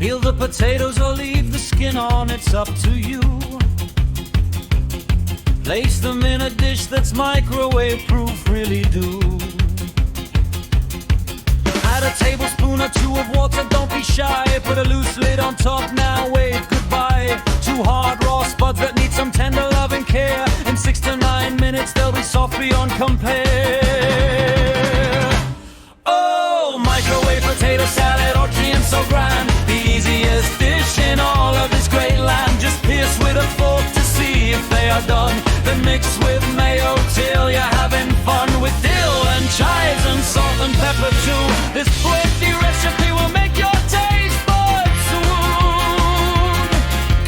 Peel the potatoes or leave the skin on, it's up to you. Place them in a dish that's microwave proof, really do. Add a tablespoon or two of water, don't be shy. Put a loose lid on top, now wave goodbye. 2 hard raw spuds that need some tender love and care. In 6 to 9 minutes they'll be soft beyond compare. Oh, microwave potato salad, orgy and so grand. The easiest dish in all of this great land. Just pierce with a fork to see if they are done. Then mix with mayo till you're having fun. With dill and chives and salt and pepper too. This quirky recipe will make your taste buds swoon.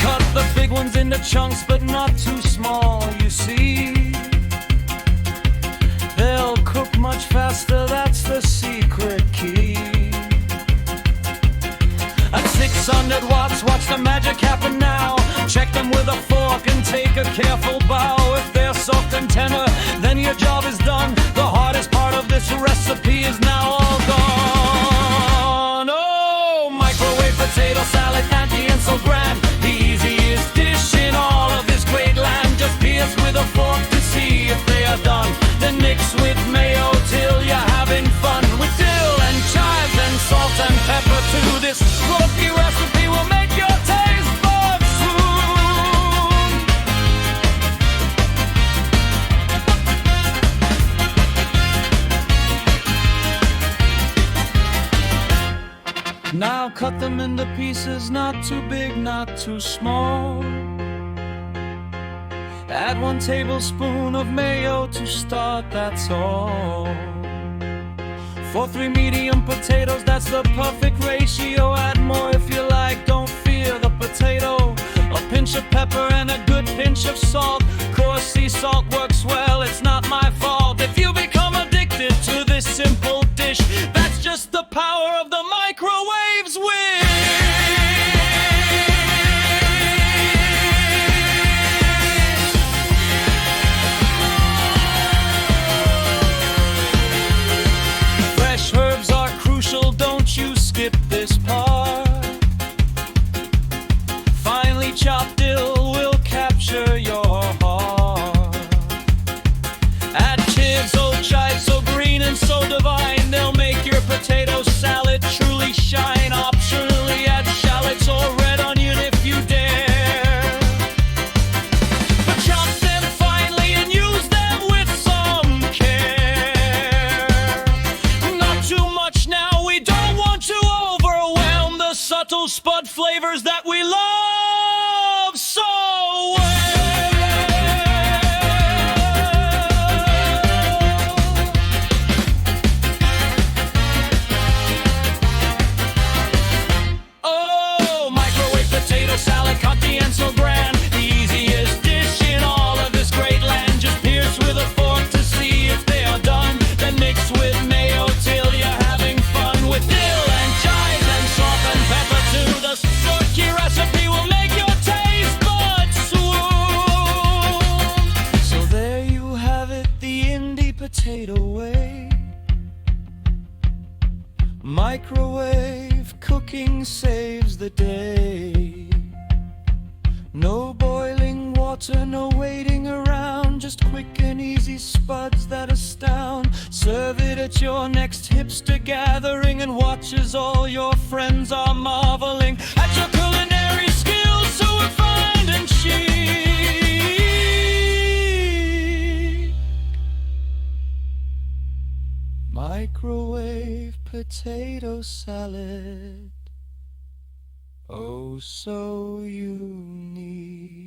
Cut the big ones into chunks, but not too small, you see. They'll cook much faster, that's the secret key. At 600 watts, watch the magic happen now. Check them with a fork and take a careful bow. If they're soft and tender, then your job is done. The hardest part of this recipe is now all gone. Oh, microwave potato salad, fancy and so grand. The easiest dish in all of this great land. Just pierce with a fork to see if they are done. Then mix with mayo till you're having fun. With dill and chives and salt and pepper too. This quirky recipe will make your taste buds swoon. Now cut them into pieces, not too big, not too small. Add 1 tablespoon of mayo to start, that's all. For 3 medium potatoes, that's the perfect ratio. Add more if you like, don't fear the potato. A pinch of pepper and a good pinch of salt. Coarse sea salt works well, it's not my fault. If you become addicted to this simple dish, that's just the power of the microwave's wish. Herbs are crucial, don't you skip this part. Finely chopped dill will capture your heart. Add chives, oh chives, so green and so divine. They'll make your potato salad truly shine. Optionally add shallots or red onion if you dare. But chop them finely and use them with some care. Too much now, we don't want to overwhelm the subtle spud flavors that we love so well. Oh, microwave potato salad, crunchy and so grand. The easiest dish in all of this great land. Just pierce with a fork to see if they are done. Then mix with mayo till you're having fun. With dill and chives and salt and pepper too. The quirky recipe will make your taste buds swoon. So there you have it, the indie potato way. Microwave cooking saves the day. No boiling water, no waiting around. Just quick and easy spuds that astound. Serve it at your next hipster gathering and watch as all your friends are marveling at your culinary skills so refined and chic. Microwave potato salad, oh so unique.